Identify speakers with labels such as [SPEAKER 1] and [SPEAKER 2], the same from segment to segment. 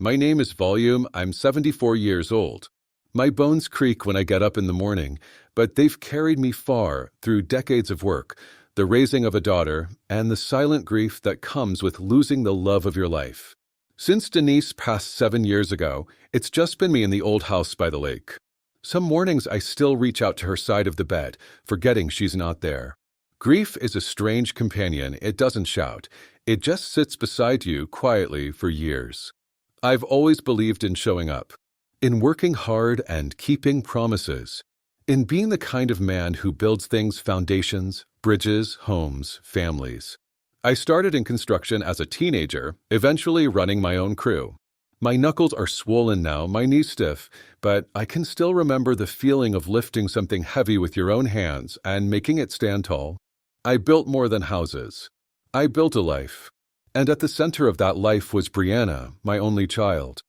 [SPEAKER 1] My name is Volume. I'm 74 years old. My bones creak when I get up in the morning, but they've carried me far through decades of work, the raising of a daughter, and the silent grief that comes with losing the love of your life. Since Denise passed 7 years ago, it's just been me in the old house by the lake. Some mornings I still reach out to her side of the bed, forgetting she's not there. Grief is a strange companion. It doesn't shout. It just sits beside you quietly for years. I've always believed in showing up, in working hard and keeping promises, in being the kind of man who builds things: foundations, bridges, homes, families. I started in construction as a teenager, eventually running my own crew. My knuckles are swollen now, my knees stiff, but I can still remember the feeling of lifting something heavy with your own hands and making it stand tall. I built more than houses. I built a life. And at the center of that life was Brianna, my only child.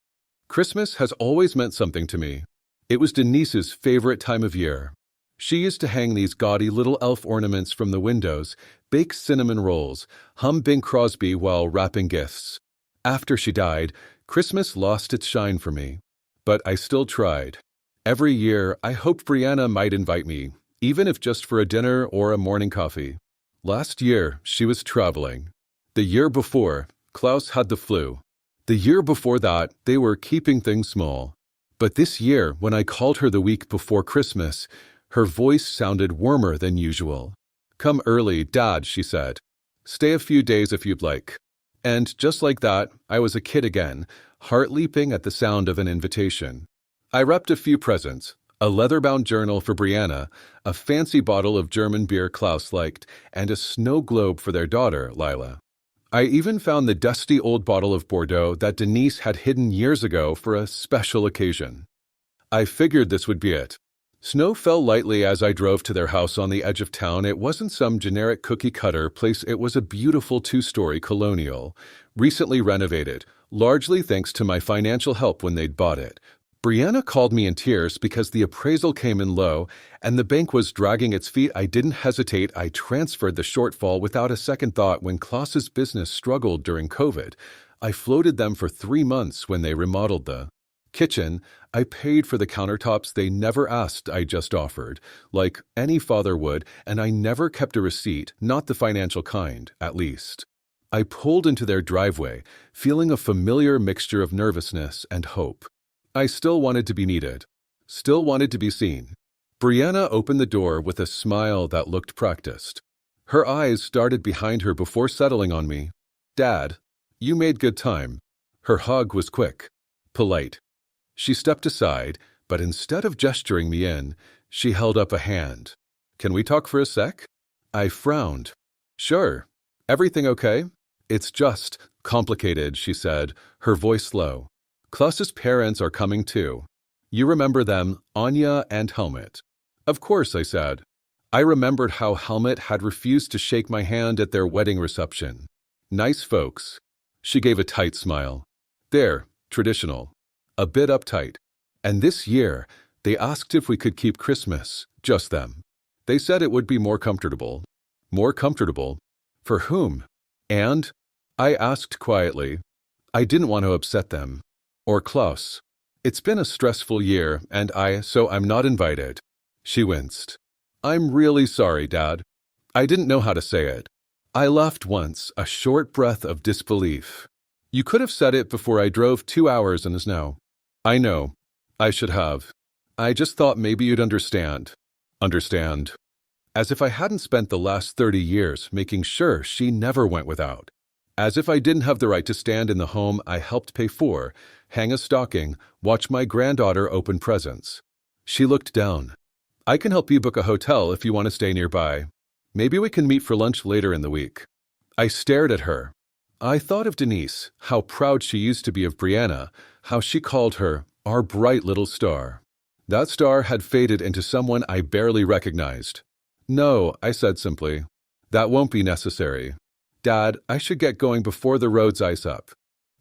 [SPEAKER 1] Christmas has always meant something to me. It was Denise's favorite time of year. She used to hang these gaudy little elf ornaments from the windows, bake cinnamon rolls, hum Bing Crosby while wrapping gifts. After she died, Christmas lost its shine for me. But I still tried. Every year, I hoped Brianna might invite me, even if just for a dinner or a morning coffee. Last year, she was traveling. The year before, Klaus had the flu. The year before that, they were keeping things small. But this year, when I called her the week before Christmas, her voice sounded warmer than usual. "Come early, Dad," she said. "Stay a few days if you'd like." And just like that, I was a kid again, heart leaping at the sound of an invitation. I wrapped a few presents: a leather-bound journal for Brianna, a fancy bottle of German beer Klaus liked, and a snow globe for their daughter, Lila. I even found the dusty old bottle of Bordeaux that Denise had hidden years ago for a special occasion. I figured this would be it. Snow fell lightly as I drove to their house on the edge of town. It wasn't some generic cookie-cutter place. It was a beautiful 2-story colonial, recently renovated, largely thanks to my financial help when they'd bought it. Brianna called me in tears because the appraisal came in low and the bank was dragging its feet. I didn't hesitate. I transferred the shortfall without a second thought when Klaus's business struggled during COVID. I floated them for 3 months when they remodeled the kitchen. I paid for the countertops they never asked. I just offered, like any father would, and I never kept a receipt, not the financial kind, at least. I pulled into their driveway, feeling a familiar mixture of nervousness and hope. I still wanted to be needed, still wanted to be seen. Brianna opened the door with a smile that looked practiced. Her eyes started behind her before settling on me. "Dad, you made good time." Her hug was quick, polite. She stepped aside, but instead of gesturing me in, she held up a hand. "Can we talk for a sec?" I frowned. "Sure. Everything okay?" "It's just complicated," she said, her voice low. "Klaus's parents are coming too. You remember them, Anya and Helmut." "Of course," I said. I remembered how Helmut had refused to shake my hand at their wedding reception. Nice folks. She gave a tight smile. They're traditional, a bit uptight. And this year, they asked if we could keep Christmas, just them. They said it would be more comfortable. More comfortable? For whom? And? I asked quietly. I didn't want to upset them. Or Klaus. "It's been a stressful year, and so I'm not invited." She winced. "I'm really sorry, Dad." I didn't know how to say it. I laughed once, a short breath of disbelief. "You could have said it before I drove 2 hours in the snow." "I know. I should have. I just thought maybe you'd understand." Understand. As if I hadn't spent the last 30 years making sure she never went without. As if I didn't have the right to stand in the home I helped pay for, hang a stocking, watch my granddaughter open presents. She looked down. "I can help you book a hotel if you want to stay nearby. Maybe we can meet for lunch later in the week." I stared at her. I thought of Denise, how proud she used to be of Brianna, how she called her our bright little star. That star had faded into someone I barely recognized. "No," I said simply. "That won't be necessary. Dad, I should get going before the roads ice up."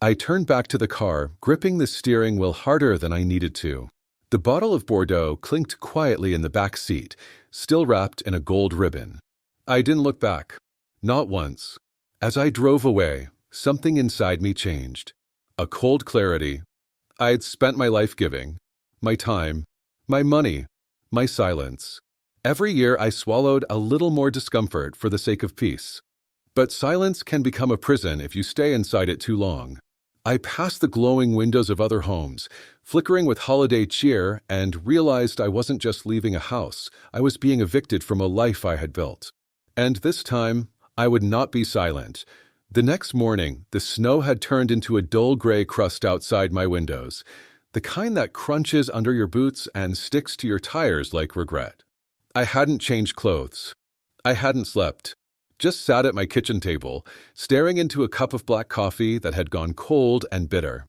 [SPEAKER 1] I turned back to the car, gripping the steering wheel harder than I needed to. The bottle of Bordeaux clinked quietly in the back seat, still wrapped in a gold ribbon. I didn't look back. Not once. As I drove away, something inside me changed. A cold clarity. I'd spent my life giving, my time, my money, my silence. Every year I swallowed a little more discomfort for the sake of peace. But silence can become a prison if you stay inside it too long. I passed the glowing windows of other homes, flickering with holiday cheer, and realized I wasn't just leaving a house, I was being evicted from a life I had built. And this time, I would not be silent. The next morning, the snow had turned into a dull gray crust outside my windows, the kind that crunches under your boots and sticks to your tires like regret. I hadn't changed clothes. I hadn't slept. Just sat at my kitchen table, staring into a cup of black coffee that had gone cold and bitter.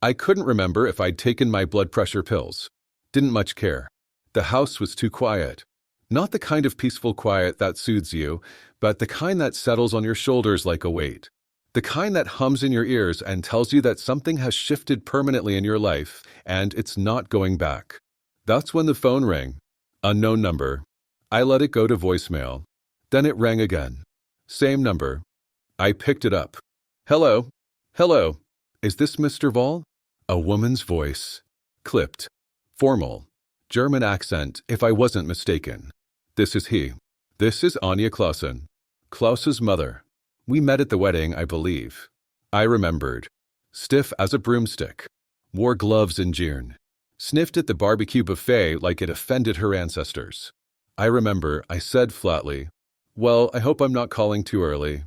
[SPEAKER 1] I couldn't remember if I'd taken my blood pressure pills. Didn't much care. The house was too quiet. Not the kind of peaceful quiet that soothes you, but the kind that settles on your shoulders like a weight. The kind that hums in your ears and tells you that something has shifted permanently in your life and it's not going back. That's when the phone rang. Unknown number. I let it go to voicemail. Then it rang again. Same number. I picked it up. Hello. Hello. Is this Mr. Vall? A woman's voice. Clipped. Formal. German accent, if I wasn't mistaken. This is he. This is Anja Clausen. Klaus's mother. We met at the wedding, I believe. I remembered. Stiff as a broomstick. Wore gloves in June. Sniffed at the barbecue buffet like it offended her ancestors. I remember I said flatly, "Well, I hope I'm not calling too early.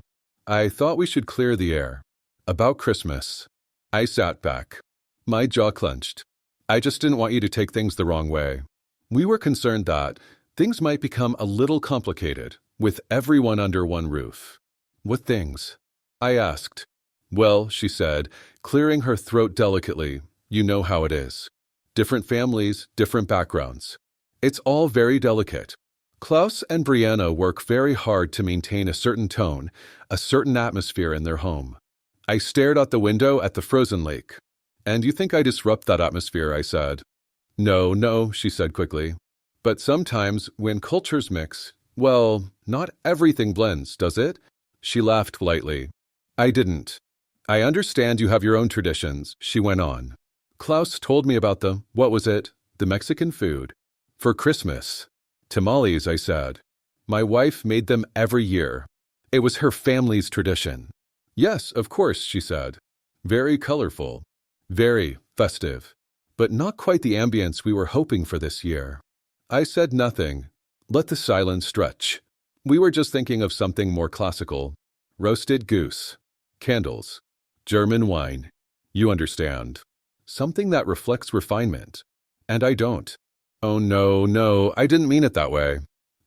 [SPEAKER 1] I thought we should clear the air. About Christmas." I sat back. My jaw clenched. I just didn't want you to take things the wrong way. We were concerned that things might become a little complicated with everyone under one roof. What things? I asked. Well, she said, clearing her throat delicately, you know how it is. Different families, different backgrounds. It's all very delicate. Klaus and Brianna work very hard to maintain a certain tone, a certain atmosphere in their home. I stared out the window at the frozen lake. And you think I disrupt that atmosphere, I said. No, she said quickly. But sometimes when cultures mix, well, not everything blends, does it? She laughed lightly. I didn't. I understand you have your own traditions, she went on. Klaus told me about what was it? The Mexican food. For Christmas. Tamales, I said. My wife made them every year. It was her family's tradition. Yes, of course, she said. Very colorful. Very festive. But not quite the ambience we were hoping for this year. I said nothing. Let the silence stretch. We were just thinking of something more classical. Roasted goose. Candles. German wine. You understand. Something that reflects refinement. And I don't. Oh, no, I didn't mean it that way.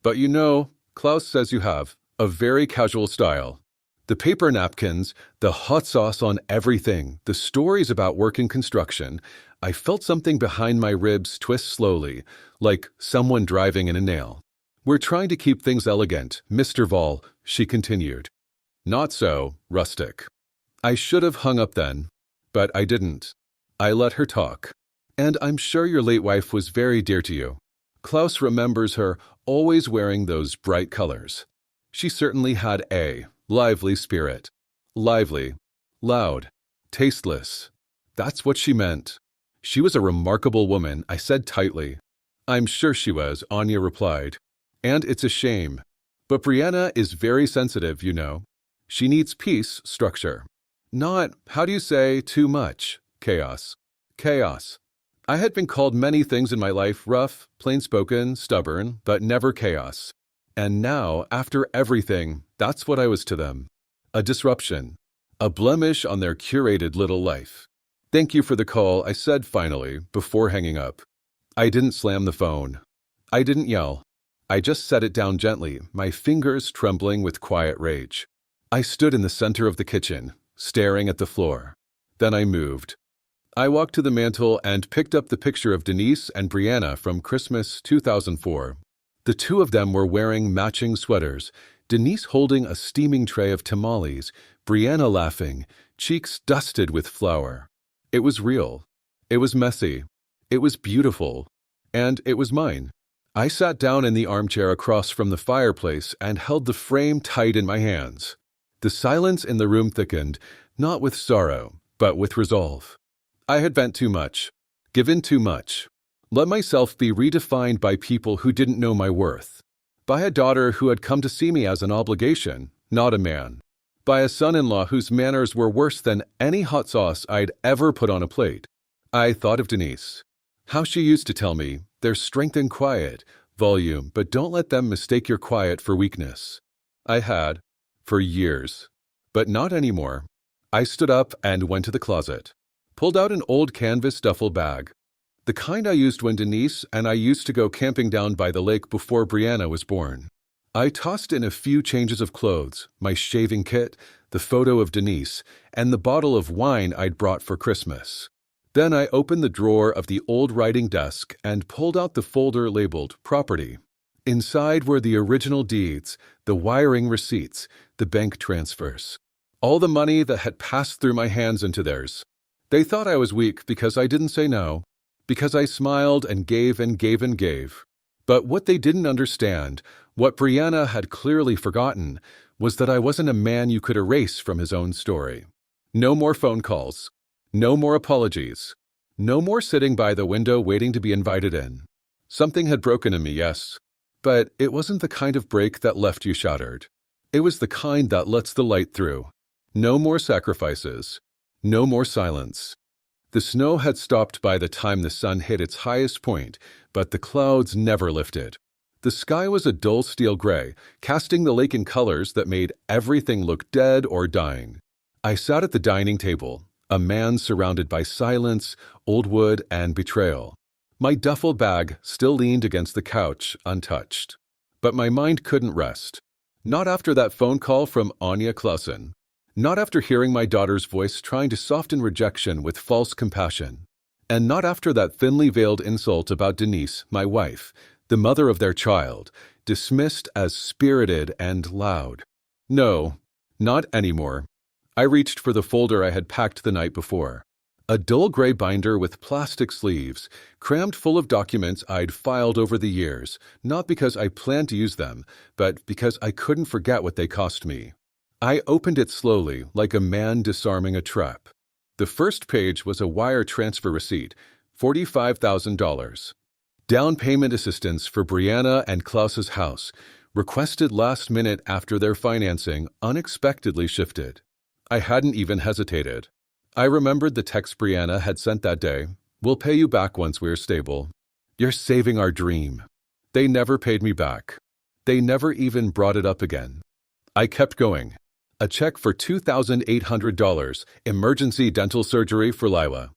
[SPEAKER 1] But you know, Klaus says you have a very casual style. The paper napkins, the hot sauce on everything, the stories about work in construction. I felt something behind my ribs twist slowly, like someone driving in a nail. We're trying to keep things elegant, Mr. Vall, she continued. Not so, rustic. I should have hung up then, but I didn't. I let her talk. And I'm sure your late wife was very dear to you. Klaus remembers her always wearing those bright colors. She certainly had a lively spirit. Lively, loud, tasteless. That's what she meant. She was a remarkable woman, I said tightly. I'm sure she was, Anja replied. And it's a shame. But Brianna is very sensitive, you know. She needs peace, structure. Not, how do you say, too much, chaos. Chaos. I had been called many things in my life, rough, plain-spoken, stubborn, but never chaos. And now, after everything, that's what I was to them. A disruption. A blemish on their curated little life. Thank you for the call, I said finally, before hanging up. I didn't slam the phone. I didn't yell. I just set it down gently, my fingers trembling with quiet rage. I stood in the center of the kitchen, staring at the floor. Then I moved. I walked to the mantel and picked up the picture of Denise and Brianna from Christmas 2004. The two of them were wearing matching sweaters, Denise holding a steaming tray of tamales, Brianna laughing, cheeks dusted with flour. It was real. It was messy. It was beautiful. And it was mine. I sat down in the armchair across from the fireplace and held the frame tight in my hands. The silence in the room thickened, not with sorrow, but with resolve. I had bent too much, given too much, let myself be redefined by people who didn't know my worth, by a daughter who had come to see me as an obligation, not a man, by a son-in-law whose manners were worse than any hot sauce I'd ever put on a plate. I thought of Denise, how she used to tell me, there's strength in quiet, volume, but don't let them mistake your quiet for weakness. I had, for years, but not anymore. I stood up and went to the closet, pulled out an old canvas duffel bag, the kind I used when Denise and I used to go camping down by the lake before Brianna was born. I tossed in a few changes of clothes, my shaving kit, the photo of Denise, and the bottle of wine I'd brought for Christmas. Then I opened the drawer of the old writing desk and pulled out the folder labeled Property. Inside were the original deeds, the wiring receipts, the bank transfers, all the money that had passed through my hands into theirs. They thought I was weak because I didn't say no, because I smiled and gave and gave and gave. But what they didn't understand, what Brianna had clearly forgotten, was that I wasn't a man you could erase from his own story. No more phone calls. No more apologies. No more sitting by the window waiting to be invited in. Something had broken in me, yes. But it wasn't the kind of break that left you shattered. It was the kind that lets the light through. No more sacrifices. No more silence. The snow had stopped by the time the sun hit its highest point, but the clouds never lifted. The sky was a dull steel gray, casting the lake in colors that made everything look dead or dying. I sat at the dining table, a man surrounded by silence, old wood, and betrayal. My duffel bag still leaned against the couch, untouched. But my mind couldn't rest. Not after that phone call from Anya Clausen. Not after hearing my daughter's voice trying to soften rejection with false compassion. And not after that thinly veiled insult about Denise, my wife, the mother of their child, dismissed as spirited and loud. No, not anymore. I reached for the folder I had packed the night before. A dull gray binder with plastic sleeves, crammed full of documents I'd filed over the years, not because I planned to use them, but because I couldn't forget what they cost me. I opened it slowly, like a man disarming a trap. The first page was a wire transfer receipt, $45,000. Down payment assistance for Brianna and Klaus's house, requested last minute after their financing unexpectedly shifted. I hadn't even hesitated. I remembered the text Brianna had sent that day. We'll pay you back once we're stable. You're saving our dream. They never paid me back. They never even brought it up again. I kept going. A check for $2,800, emergency dental surgery for Lila.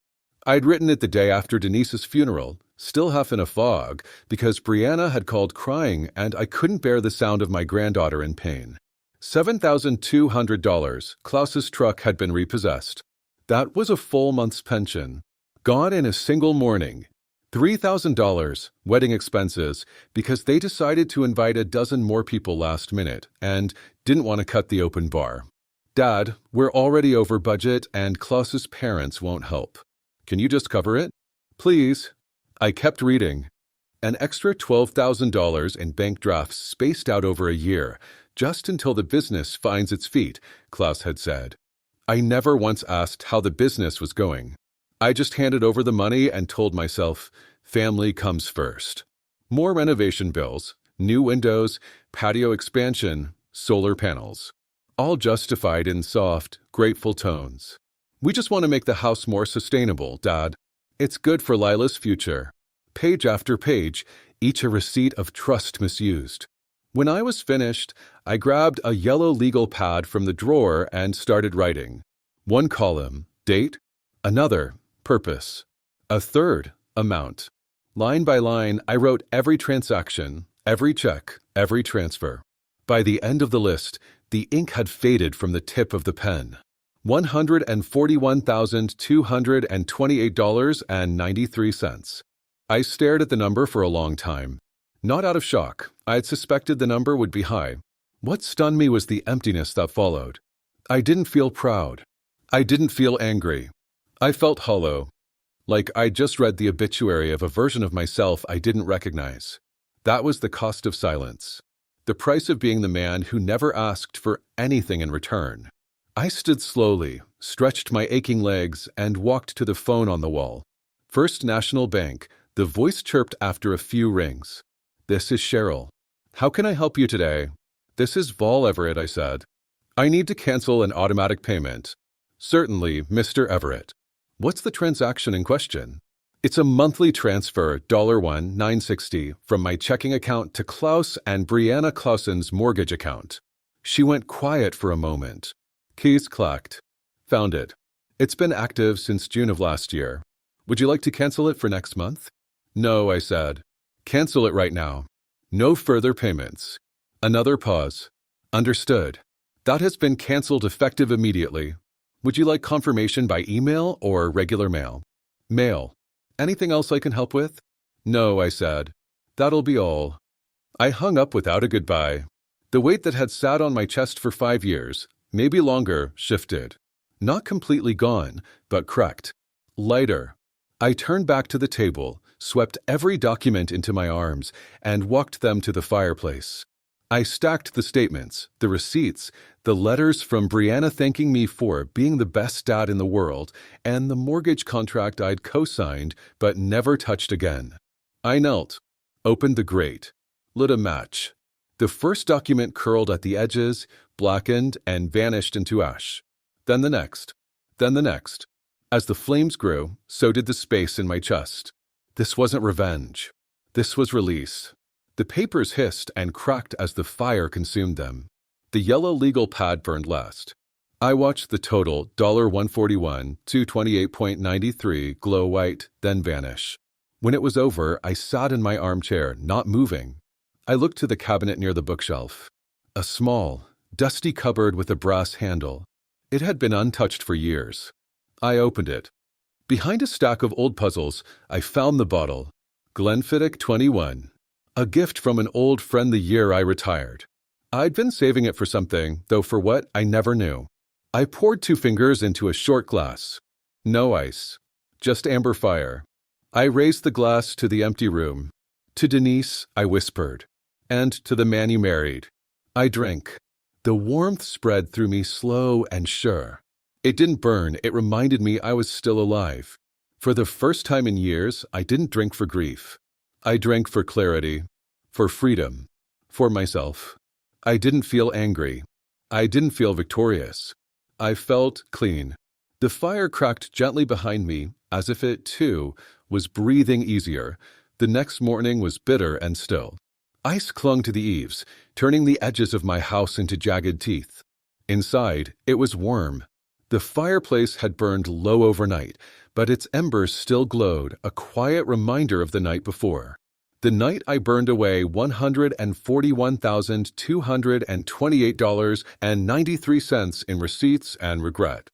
[SPEAKER 1] I'd written it the day after Denise's funeral, still half in a fog, because Brianna had called crying and I couldn't bear the sound of my granddaughter in pain. $7,200. Klaus's truck had been repossessed. That was a full month's pension. Gone in a single morning. $3,000, wedding expenses, because they decided to invite a dozen more people last minute and didn't want to cut the open bar. Dad, we're already over budget and Klaus's parents won't help. Can you just cover it? Please. I kept reading. An extra $12,000 in bank drafts spaced out over a year, just until the business finds its feet, Klaus had said. I never once asked how the business was going. I just handed over the money and told myself, family comes first. More renovation bills, new windows, patio expansion, solar panels. All justified in soft, grateful tones. We just want to make the house more sustainable, Dad. It's good for Lila's future. Page after page, each a receipt of trust misused. When I was finished, I grabbed a yellow legal pad from the drawer and started writing. One column, date. Another, purpose. A third, amount. Line by line, I wrote every transaction, every check, every transfer. By the end of the list, the ink had faded from the tip of the pen. $141,228.93. I stared at the number for a long time. Not out of shock. I had suspected the number would be high. What stunned me was the emptiness that followed. I didn't feel proud. I didn't feel angry. I felt hollow, like I'd just read the obituary of a version of myself I didn't recognize. That was the cost of silence. The price of being the man who never asked for anything in return. I stood slowly, stretched my aching legs, and walked to the phone on the wall. First National Bank, the voice chirped after a few rings. "This is Cheryl. How can I help you today?" "This is Vol Everett," I said. "I need to cancel an automatic payment." "Certainly, Mr. Everett." "What's the transaction in question?" "It's a monthly transfer, $1,960, from my checking account to Klaus and Brianna Clausen's mortgage account." She went quiet for a moment. Keys clacked. "Found it. It's been active since June of last year. Would you like to cancel it for next month?" "No," I said. "Cancel it right now. No further payments." Another pause. "Understood. That has been canceled effective immediately. Would you like confirmation by email or regular mail?" "Mail. Anything else I can help with?" "No," I said. "That'll be all." I hung up without a goodbye. The weight that had sat on my chest for 5 years, maybe longer, shifted. Not completely gone, but cracked. Lighter. I turned back to the table, swept every document into my arms, and walked them to the fireplace. I stacked the statements, the receipts, the letters from Brianna thanking me for being the best dad in the world, and the mortgage contract I'd co-signed but never touched again. I knelt, opened the grate, lit a match. The first document curled at the edges, blackened, and vanished into ash. Then the next. Then the next. As the flames grew, so did the space in my chest. This wasn't revenge. This was release. The papers hissed and cracked as the fire consumed them. The yellow legal pad burned last. I watched the total $141, $228.93 glow white, then vanish. When it was over, I sat in my armchair, not moving. I looked to the cabinet near the bookshelf. A small, dusty cupboard with a brass handle. It had been untouched for years. I opened it. Behind a stack of old puzzles, I found the bottle. Glenfiddich 21. A gift from an old friend the year I retired. I'd been saving it for something, though for what, I never knew. I poured 2 fingers into a short glass. No ice. Just amber fire. I raised the glass to the empty room. "To Denise," I whispered. "And to the man you married." I drank. The warmth spread through me slow and sure. It didn't burn, it reminded me I was still alive. For the first time in years, I didn't drink for grief. I drank for clarity, for freedom, for myself. I didn't feel angry. I didn't feel victorious. I felt clean. The fire cracked gently behind me, as if it, too, was breathing easier. The next morning was bitter and still. Ice clung to the eaves, turning the edges of my house into jagged teeth. Inside, it was warm. The fireplace had burned low overnight, but its embers still glowed, a quiet reminder of the night before. The night I burned away $141,228.93 in receipts and regret.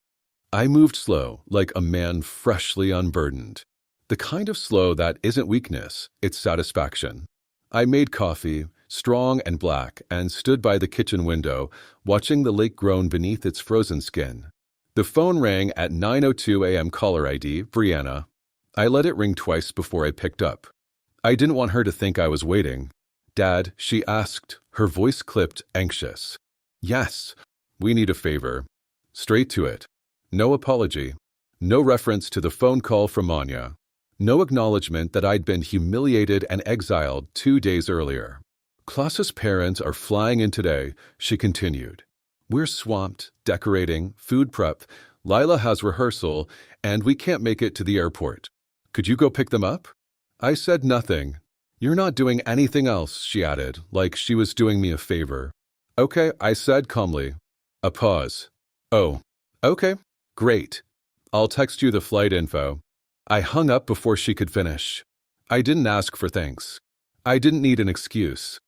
[SPEAKER 1] I moved slow, like a man freshly unburdened. The kind of slow that isn't weakness, it's satisfaction. I made coffee, strong and black, and stood by the kitchen window, watching the lake groan beneath its frozen skin. The phone rang at 9:02 a.m. caller ID, Brianna. I let it ring twice before I picked up. I didn't want her to think I was waiting. "Dad," she asked, her voice clipped, anxious. "Yes, we need a favor." Straight to it. No apology. No reference to the phone call from Anya. No acknowledgement that I'd been humiliated and exiled 2 days earlier. "Klaus's parents are flying in today," she continued. "We're swamped, decorating, food prep, Lila has rehearsal, and we can't make it to the airport. Could you go pick them up?" I said nothing. "You're not doing anything else," she added, like she was doing me a favor. "Okay," I said calmly. A pause. "Oh, okay, great. I'll text you the flight info." I hung up before she could finish. I didn't ask for thanks. I didn't need an excuse.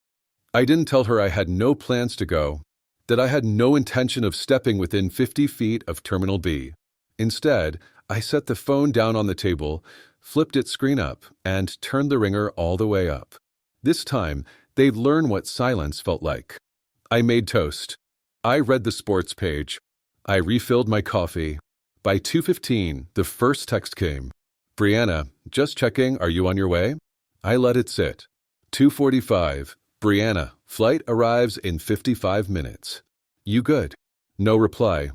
[SPEAKER 1] I didn't tell her I had no plans to go, that I had no intention of stepping within 50 feet of Terminal B. Instead, I set the phone down on the table, flipped its screen up, and turned the ringer all the way up. This time, they'd learn what silence felt like. I made toast. I read the sports page. I refilled my coffee. By 2:15, the first text came. "Brianna, just checking, are you on your way?" I let it sit. 2:45, "Brianna, flight arrives in 55 minutes. You good?" No reply.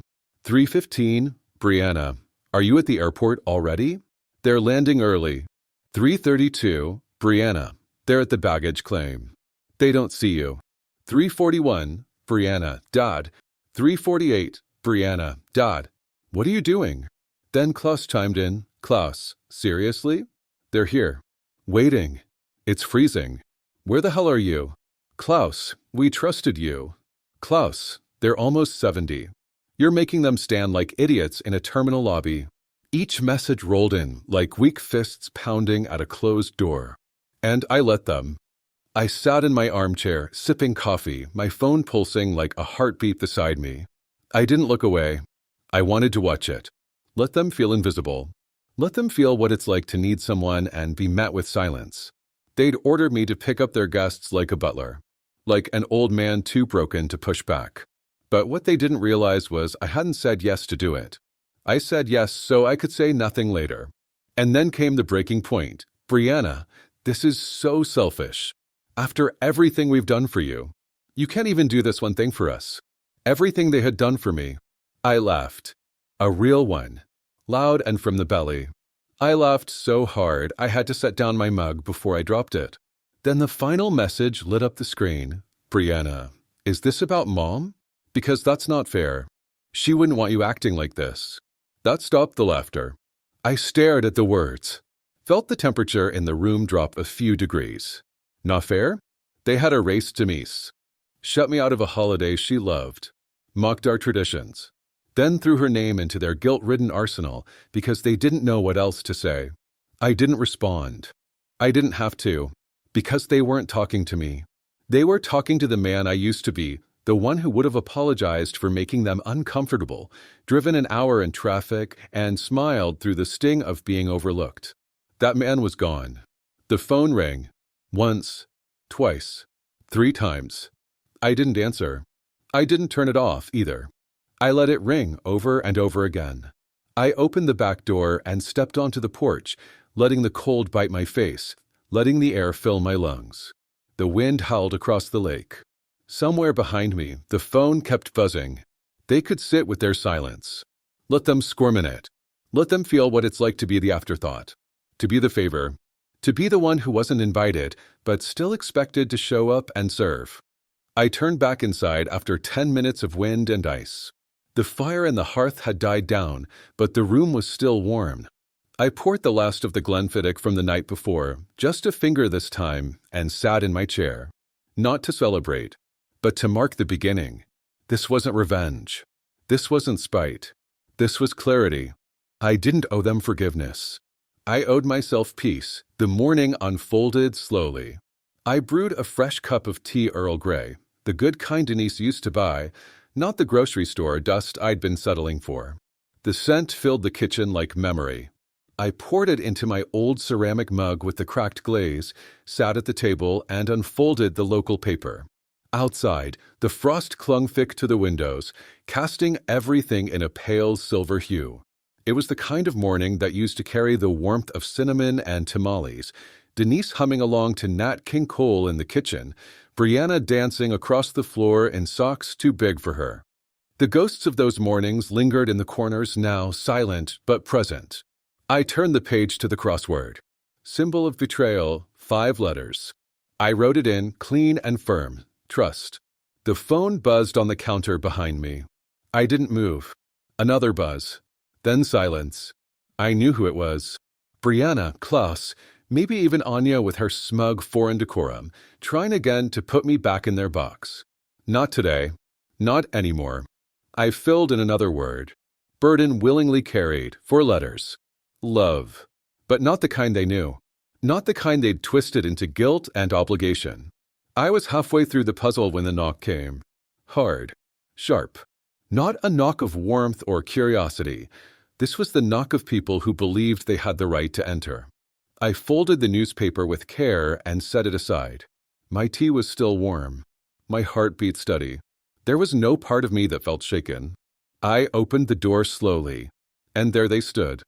[SPEAKER 1] 3:15, Brianna, are you at the airport already? They're landing early. 3:32, Brianna, they're at the baggage claim. They don't see you. 3:41, Brianna, Dad. 3:48, Brianna, Dad. What are you doing? Then Klaus chimed in. Klaus, seriously? They're here. Waiting. It's freezing. Where the hell are you? Klaus, we trusted you. Klaus, they're almost 70. You're making them stand like idiots in a terminal lobby. Each message rolled in like weak fists pounding at a closed door. And I let them. I sat in my armchair, sipping coffee, my phone pulsing like a heartbeat beside me. I didn't look away. I wanted to watch it. Let them feel invisible. Let them feel what it's like to need someone and be met with silence. They'd ordered me to pick up their guests like a butler, like an old man too broken to push back. But what they didn't realize was I hadn't said yes to do it. I said yes so I could say nothing later. And then came the breaking point. Brianna, this is so selfish. After everything we've done for you, you can't even do this one thing for us. Everything they had done for me. I laughed. A real one. Loud and from the belly. I laughed so hard I had to set down my mug before I dropped it. Then the final message lit up the screen. Brianna, is this about Mom? Because that's not fair. She wouldn't want you acting like this. That stopped the laughter. I stared at the words. Felt the temperature in the room drop a few degrees. Not fair? They had erased Denise. Shut me out of a holiday she loved. Mocked our traditions. Then threw her name into their guilt-ridden arsenal because they didn't know what else to say. I didn't respond. I didn't have to, because they weren't talking to me. They were talking to the man I used to be, the one who would have apologized for making them uncomfortable, driven an hour in traffic, and smiled through the sting of being overlooked. That man was gone. The phone rang. Once, twice, 3 times. I didn't answer. I didn't turn it off either. I let it ring over and over again. I opened the back door and stepped onto the porch, letting the cold bite my face, letting the air fill my lungs. The wind howled across the lake. Somewhere behind me, the phone kept buzzing. They could sit with their silence. Let them squirm in it. Let them feel what it's like to be the afterthought, to be the favor, to be the one who wasn't invited, but still expected to show up and serve. I turned back inside after 10 minutes of wind and ice. The fire in the hearth had died down, but the room was still warm. I poured the last of the Glenfiddich from the night before, just a finger this time, and sat in my chair. Not to celebrate, but to mark the beginning. This wasn't revenge. This wasn't spite. This was clarity. I didn't owe them forgiveness. I owed myself peace. The morning unfolded slowly. I brewed a fresh cup of tea Earl Grey, the good kind Denise used to buy, not the grocery store dust I'd been settling for. The scent filled the kitchen like memory. I poured it into my old ceramic mug with the cracked glaze, sat at the table, and unfolded the local paper. Outside, the frost clung thick to the windows, casting everything in a pale silver hue. It was the kind of morning that used to carry the warmth of cinnamon and tamales, Denise humming along to Nat King Cole in the kitchen, Brianna dancing across the floor in socks too big for her. The ghosts of those mornings lingered in the corners, now silent but present. I turned the page to the crossword. Symbol of betrayal, 5 letters. I wrote it in, clean and firm. Trust. The phone buzzed on the counter behind me. I didn't move. Another buzz. Then silence. I knew who it was. Brianna, Klaus, maybe even Anya with her smug foreign decorum, trying again to put me back in their box. Not today. Not anymore. I filled in another word. Burden willingly carried, 4 letters. Love. But not the kind they knew. Not the kind they'd twisted into guilt and obligation. I was halfway through the puzzle when the knock came. Hard. Sharp. Not a knock of warmth or curiosity. This was the knock of people who believed they had the right to enter. I folded the newspaper with care and set it aside. My tea was still warm. My heart beat steady. There was no part of me that felt shaken. I opened the door slowly, and there they stood.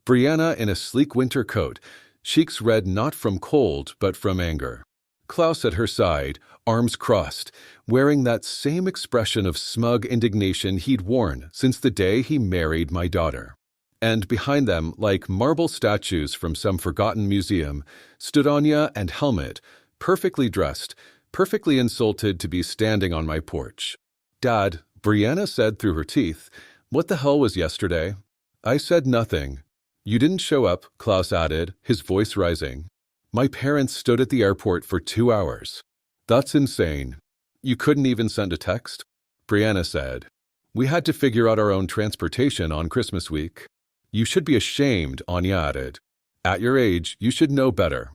[SPEAKER 1] Brianna in a sleek winter coat, cheeks red not from cold but from anger. Klaus at her side, arms crossed, wearing that same expression of smug indignation he'd worn since the day he married my daughter. And behind them, like marble statues from some forgotten museum, stood Anya and Helmut, perfectly dressed, perfectly insulted to be standing on my porch. "Dad," Brianna said through her teeth, "what the hell was yesterday?" I said nothing. "You didn't show up," Klaus added, his voice rising. "My parents stood at the airport for 2 hours. That's insane. You couldn't even send a text?" Brianna said. "We had to figure out our own transportation on Christmas week." "You should be ashamed," Anya added. "At your age, you should know better."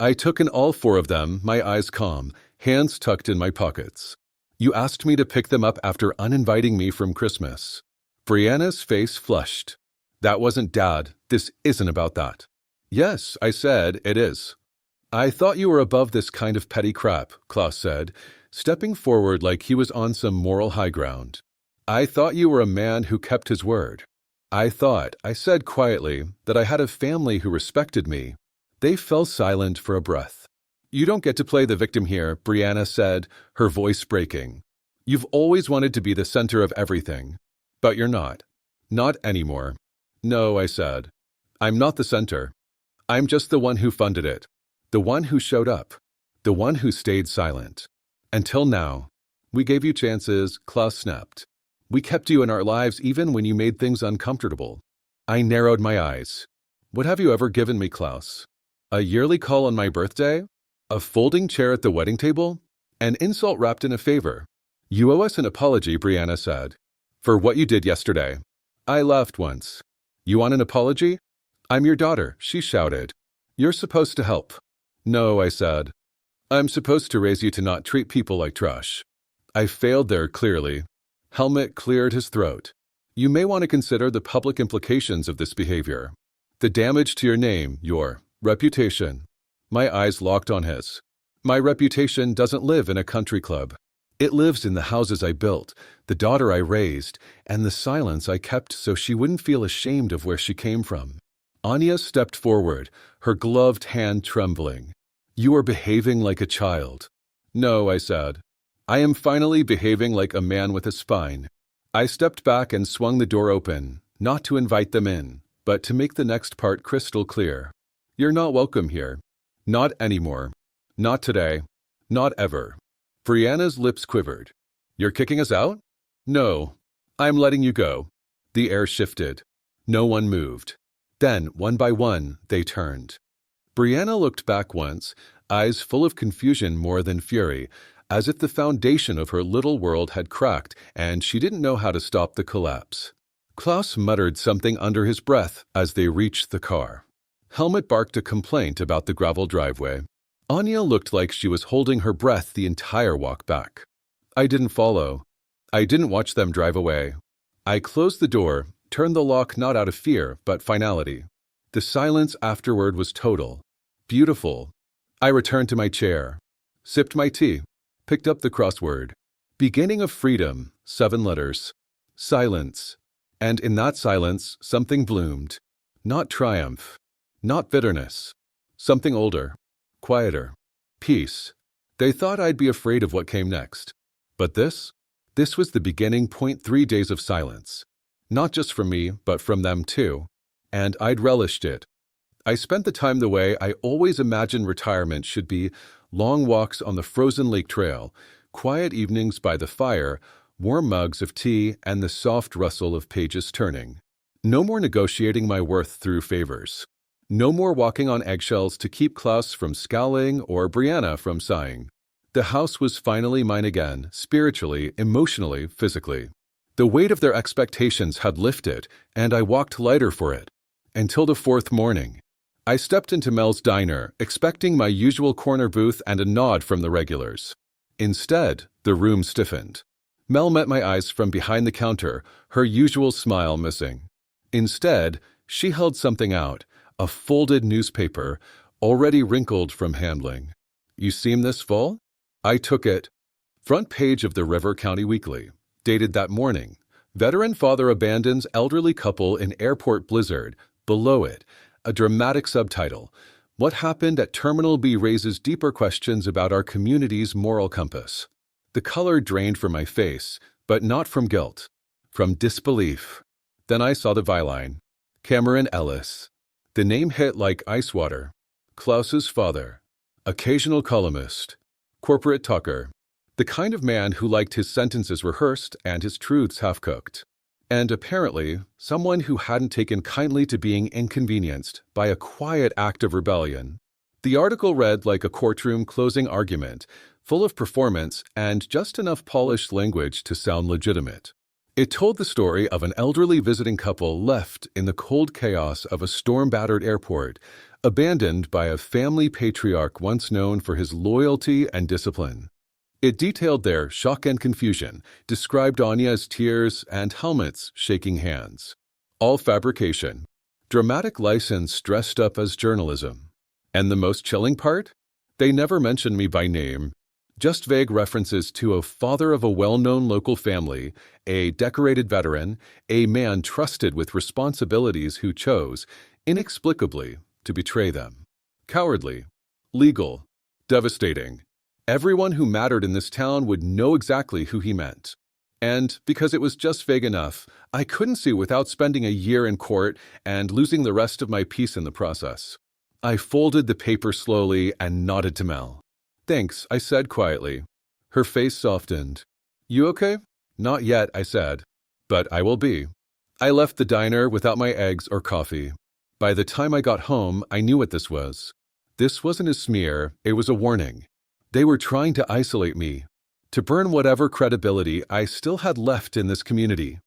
[SPEAKER 1] I took in all 4 of them, my eyes calm, hands tucked in my pockets. "You asked me to pick them up after uninviting me from Christmas." Brianna's face flushed. "That wasn't Dad. This isn't about that." "Yes," I said, "it is." "I thought you were above this kind of petty crap," Klaus said, stepping forward like he was on some moral high ground. "I thought you were a man who kept his word. I thought," I said quietly, "that I had a family who respected me." They fell silent for a breath. "You don't get to play the victim here," Brianna said, her voice breaking. "You've always wanted to be the center of everything. But you're not. Not anymore." "No," I said. "I'm not the center. I'm just the one who funded it. The one who showed up. The one who stayed silent. Until now. We gave you chances," Klaus snapped. "We kept you in our lives even when you made things uncomfortable." I narrowed my eyes. "What have you ever given me, Klaus? A yearly call on my birthday? A folding chair at the wedding table? An insult wrapped in a favor?" "You owe us an apology," Brianna said. "For what you did yesterday." I laughed once. "You want an apology? I'm your daughter," she shouted. "You're supposed to help." "No," I said. "I'm supposed to raise you to not treat people like trash." I failed there clearly. Helmut cleared his throat. "You may want to consider the public implications of this behavior. The damage to your name, your reputation." My eyes locked on his. "My reputation doesn't live in a country club. It lives in the houses I built, the daughter I raised, and the silence I kept so she wouldn't feel ashamed of where she came from." Anya stepped forward, her gloved hand trembling. "You are behaving like a child." "No," I said. "I am finally behaving like a man with a spine." I stepped back and swung the door open, not to invite them in, but to make the next part crystal clear. "You're not welcome here. Not anymore. Not today. Not ever." Brianna's lips quivered. "You're kicking us out?" "No. I'm letting you go." The air shifted. No one moved. Then, one by one, they turned. Brianna looked back once, eyes full of confusion more than fury, as if the foundation of her little world had cracked and she didn't know how to stop the collapse. Klaus muttered something under his breath as they reached the car. Helmut barked a complaint about the gravel driveway. Anya looked like she was holding her breath the entire walk back. I didn't follow. I didn't watch them drive away. I closed the door, turned the lock not out of fear, but finality. The silence afterward was total. Beautiful. I returned to my chair, sipped my tea, picked up the crossword. Beginning of freedom, 7 letters. Silence. And in that silence, something bloomed. Not triumph. Not bitterness. Something older. Quieter. Peace. They thought I'd be afraid of what came next. But this was the beginning. 3 days of silence. Not just from me, but from them too. And I'd relished it. I spent the time the way I always imagined retirement should be: long walks on the frozen lake trail, quiet evenings by the fire, warm mugs of tea, and the soft rustle of pages turning. No more negotiating my worth through favors. No more walking on eggshells to keep Klaus from scowling or Brianna from sighing. The house was finally mine again, spiritually, emotionally, physically. The weight of their expectations had lifted, and I walked lighter for it. Until the 4th morning. I stepped into Mel's diner, expecting my usual corner booth and a nod from the regulars. Instead, the room stiffened. Mel met my eyes from behind the counter, her usual smile missing. Instead, she held something out, a folded newspaper, already wrinkled from handling. "You seem this full?" I took it. Front page of the River County Weekly, dated that morning. Veteran father abandons elderly couple in airport blizzard. Below it, a dramatic subtitle: What happened at Terminal B raises deeper questions about our community's moral compass. The color drained from my face, but not from guilt, from disbelief. Then I saw the byline. Cameron Ellis. The name hit like ice water. Klaus's father. Occasional columnist. Corporate talker. The kind of man who liked his sentences rehearsed and his truths half-cooked. And apparently, someone who hadn't taken kindly to being inconvenienced by a quiet act of rebellion. The article read like a courtroom closing argument, full of performance and just enough polished language to sound legitimate. It told the story of an elderly visiting couple left in the cold chaos of a storm-battered airport, abandoned by a family patriarch once known for his loyalty and discipline. It detailed their shock and confusion, described Anya's tears and helmets shaking hands. All fabrication. Dramatic license dressed up as journalism. And the most chilling part? They never mentioned me by name. Just vague references to a father of a well-known local family, a decorated veteran, a man trusted with responsibilities who chose, inexplicably, to betray them. Cowardly. Legal. Devastating. Everyone who mattered in this town would know exactly who he meant. And because it was just vague enough, I couldn't see without spending a year in court and losing the rest of my peace in the process. I folded the paper slowly and nodded to Mel. "Thanks," I said quietly. Her face softened. "You okay?" "Not yet," I said. "But I will be." I left the diner without my eggs or coffee. By the time I got home, I knew what this was. This wasn't a smear, it was a warning. They were trying to isolate me, to burn whatever credibility I still had left in this community.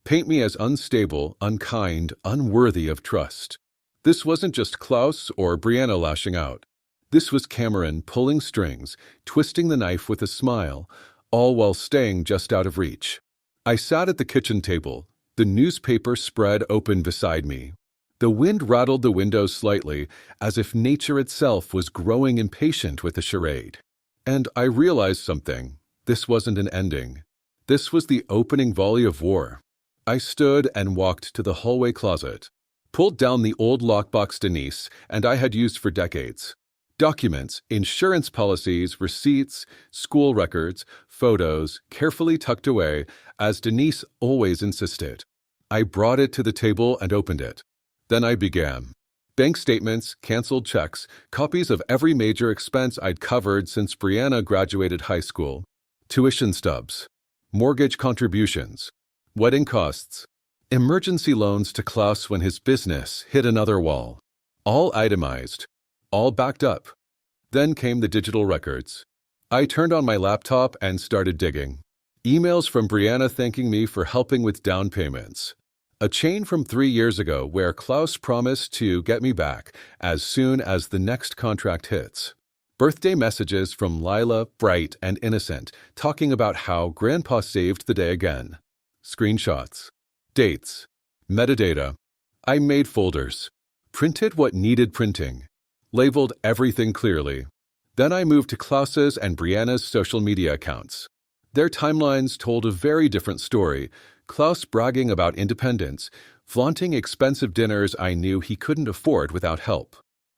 [SPEAKER 1] Paint me as unstable, unkind, unworthy of trust. This wasn't just Klaus or Brianna lashing out. This was Cameron pulling strings, twisting the knife with a smile, all while staying just out of reach. I sat at the kitchen table, the newspaper spread open beside me. The wind rattled the windows slightly, as if nature itself was growing impatient with the charade. And I realized something. This wasn't an ending. This was the opening volley of war. I stood and walked to the hallway closet, pulled down the old lockbox Denise and I had used for decades. Documents, insurance policies, receipts, school records, photos, carefully tucked away, as Denise always insisted. I brought it to the table and opened it. Then I began. Bank statements, canceled checks, copies of every major expense I'd covered since Brianna graduated high school, tuition stubs, mortgage contributions, wedding costs, emergency loans to Klaus when his business hit another wall. All itemized, all backed up. Then came the digital records. I turned on my laptop and started digging. Emails from Brianna thanking me for helping with down payments. A chain from 3 years ago where Klaus promised to get me back as soon as the next contract hits. Birthday messages from Lila, bright and innocent, talking about how Grandpa saved the day again. Screenshots. Dates. Metadata. I made folders. Printed what needed printing. Labeled everything clearly. Then I moved to Klaus's and Brianna's social media accounts. Their timelines told a very different story. Klaus bragging about independence, flaunting expensive dinners I knew he couldn't afford without help.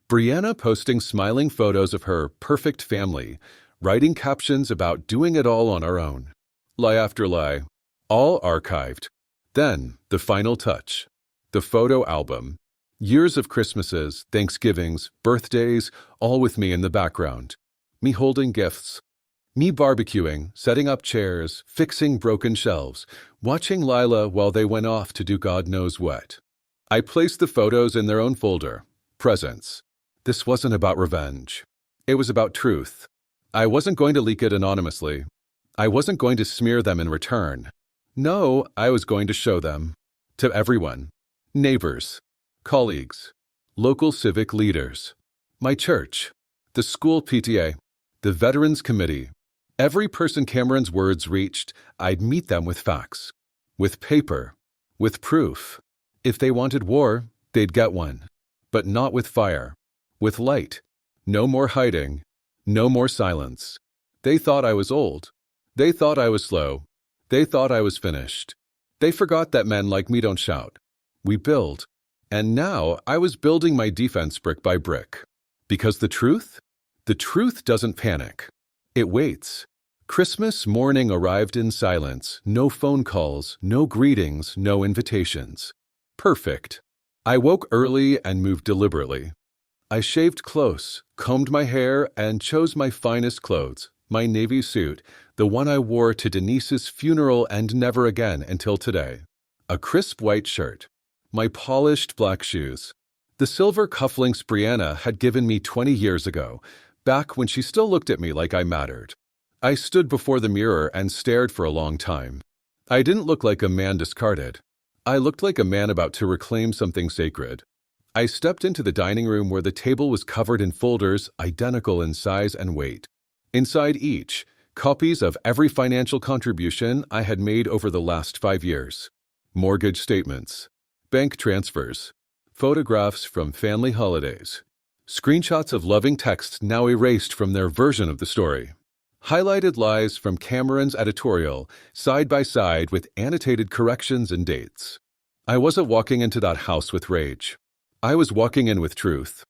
[SPEAKER 1] Brianna posting smiling photos of her perfect family, writing captions about doing it all on our own. Lie after lie, all archived. Then, the final touch. The photo album. Years of Christmases, Thanksgivings, birthdays, all with me in the background. Me holding gifts. Me barbecuing, setting up chairs, fixing broken shelves, watching Lila while they went off to do God knows what. I placed the photos in their own folder. Presents. This wasn't about revenge. It was about truth. I wasn't going to leak it anonymously. I wasn't going to smear them in return. No, I was going to show them. To everyone. Neighbors. Colleagues. Local civic leaders. My church. The school PTA. The Veterans Committee. Every person Cameron's words reached, I'd meet them with facts. With paper. With proof. If they wanted war, they'd get one. But not with fire. With light. No more hiding. No more silence. They thought I was old. They thought I was slow. They thought I was finished. They forgot that men like me don't shout. We build. And now I was building my defense brick by brick. Because the truth? The truth doesn't panic. It waits. Christmas morning arrived in silence, no phone calls, no greetings, no invitations. Perfect. I woke early and moved deliberately. I shaved close, combed my hair, and chose my finest clothes, my navy suit, the one I wore to Denise's funeral and never again until today. A crisp white shirt. My polished black shoes. The silver cufflinks Brianna had given me 20 years ago, back when she still looked at me like I mattered. I stood before the mirror and stared for a long time. I didn't look like a man discarded. I looked like a man about to reclaim something sacred. I stepped into the dining room where the table was covered in folders identical in size and weight. Inside each, copies of every financial contribution I had made over the last 5 years. Mortgage statements, bank transfers, photographs from family holidays, screenshots of loving texts now erased from their version of the story, highlighted lies from Cameron's editorial, side by side with annotated corrections and dates. I wasn't walking into that house with rage. I was walking in with truth.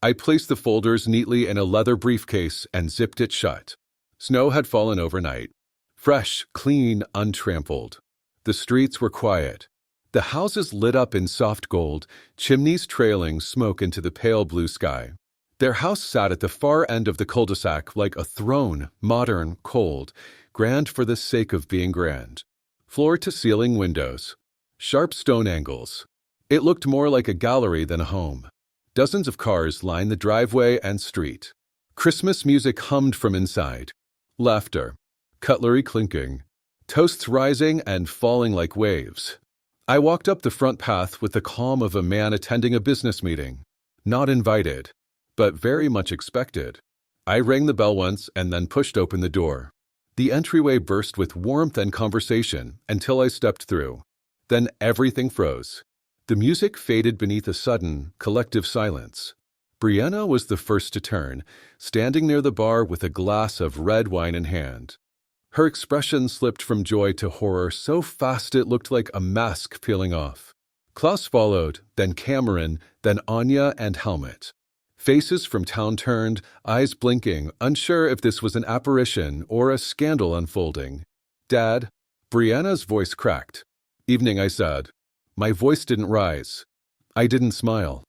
[SPEAKER 1] I placed the folders neatly in a leather briefcase and zipped it shut. Snow had fallen overnight. Fresh, clean, untrampled. The streets were quiet. The houses lit up in soft gold, chimneys trailing smoke into the pale blue sky. Their house sat at the far end of the cul-de-sac like a throne, modern, cold, grand for the sake of being grand. Floor-to-ceiling windows. Sharp stone angles. It looked more like a gallery than a home. Dozens of cars lined the driveway and street. Christmas music hummed from inside. Laughter. Cutlery clinking. Toasts rising and falling like waves. I walked up the front path with the calm of a man attending a business meeting. Not invited, but very much expected. I rang the bell once and then pushed open the door. The entryway burst with warmth and conversation until I stepped through. Then everything froze. The music faded beneath a sudden, collective silence. Brianna was the first to turn, standing near the bar with a glass of red wine in hand. Her expression slipped from joy to horror so fast it looked like a mask peeling off. Klaus followed, then Cameron, then Anya and Helmut. Faces from town turned, eyes blinking, unsure if this was an apparition or a scandal unfolding. "Dad?" Brianna's voice cracked. "Evening," I said. My voice didn't rise. I didn't smile.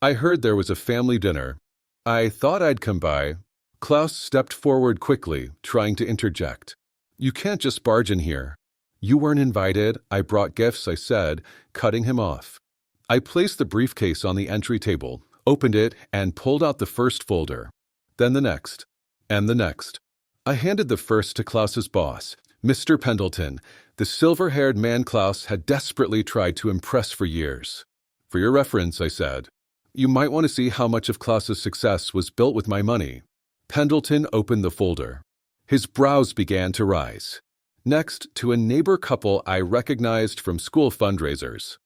[SPEAKER 1] I heard there was a family dinner. I thought I'd come by. Klaus stepped forward quickly, trying to interject. "You can't just barge in here." "You weren't invited. I brought gifts," I said, cutting him off. I placed the briefcase on the entry table, opened it, and pulled out the first folder. Then the next. And the next. I handed the first to Klaus's boss, Mr. Pendleton, the silver-haired man Klaus had desperately tried to impress for years. "For your reference," I said, "you might want to see how much of Klaus's success was built with my money." Pendleton opened the folder. His brows began to rise. Next, to a neighbor couple I recognized from school fundraisers.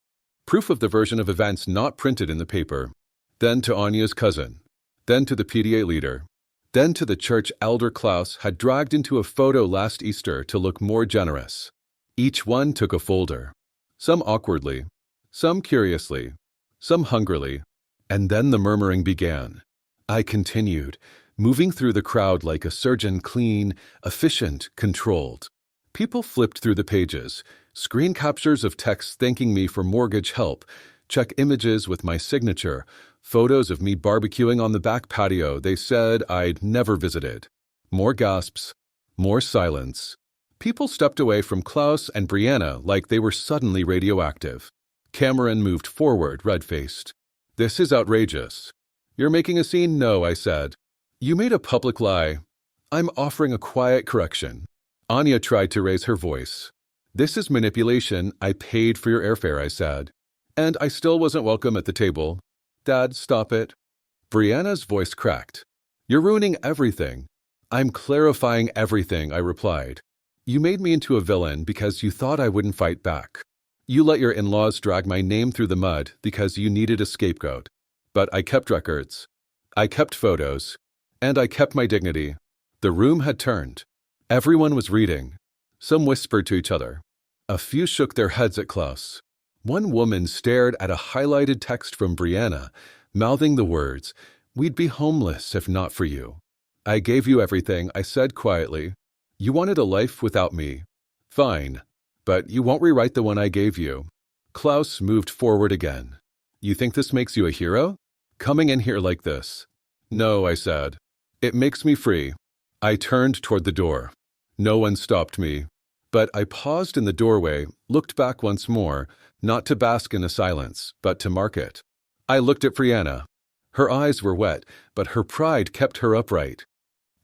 [SPEAKER 1] Proof of the version of events not printed in the paper. Then to Anya's cousin. Then to the PTA leader. Then to the church elder Klaus had dragged into a photo last Easter to look more generous. Each one took a folder. Some awkwardly. Some curiously. Some hungrily. And then the murmuring began. I continued, moving through the crowd like a surgeon, clean, efficient, controlled. People flipped through the pages, screen captures of texts thanking me for mortgage help, check images with my signature, photos of me barbecuing on the back patio they said I'd never visited. More gasps, more silence. People stepped away from Klaus and Brianna like they were suddenly radioactive. Cameron moved forward, red-faced. "This is outrageous." "You're making a scene?" "No," I said. "You made a public lie." "I'm offering a quiet correction." Anya tried to raise her voice. "This is manipulation. I paid for your airfare," I said. "And I still wasn't welcome at the table." "Dad, stop it." Brianna's voice cracked. "You're ruining everything." "I'm clarifying everything," I replied. "You made me into a villain because you thought I wouldn't fight back. You let your in-laws drag my name through the mud because you needed a scapegoat. But I kept records. I kept photos. And I kept my dignity." The room had turned. Everyone was reading. Some whispered to each other. A few shook their heads at Klaus. One woman stared at a highlighted text from Brianna, mouthing the words, We'd be homeless if not for you. I gave you everything, I said quietly. You wanted a life without me. Fine, but you won't rewrite the one I gave you. Klaus moved forward again. You think this makes you a hero? Coming in here like this? No, I said. It makes me free. I turned toward the door. No one stopped me. But I paused in the doorway, looked back once more, not to bask in a silence, but to mark it. I looked at Brianna. Her eyes were wet, but her pride kept her upright.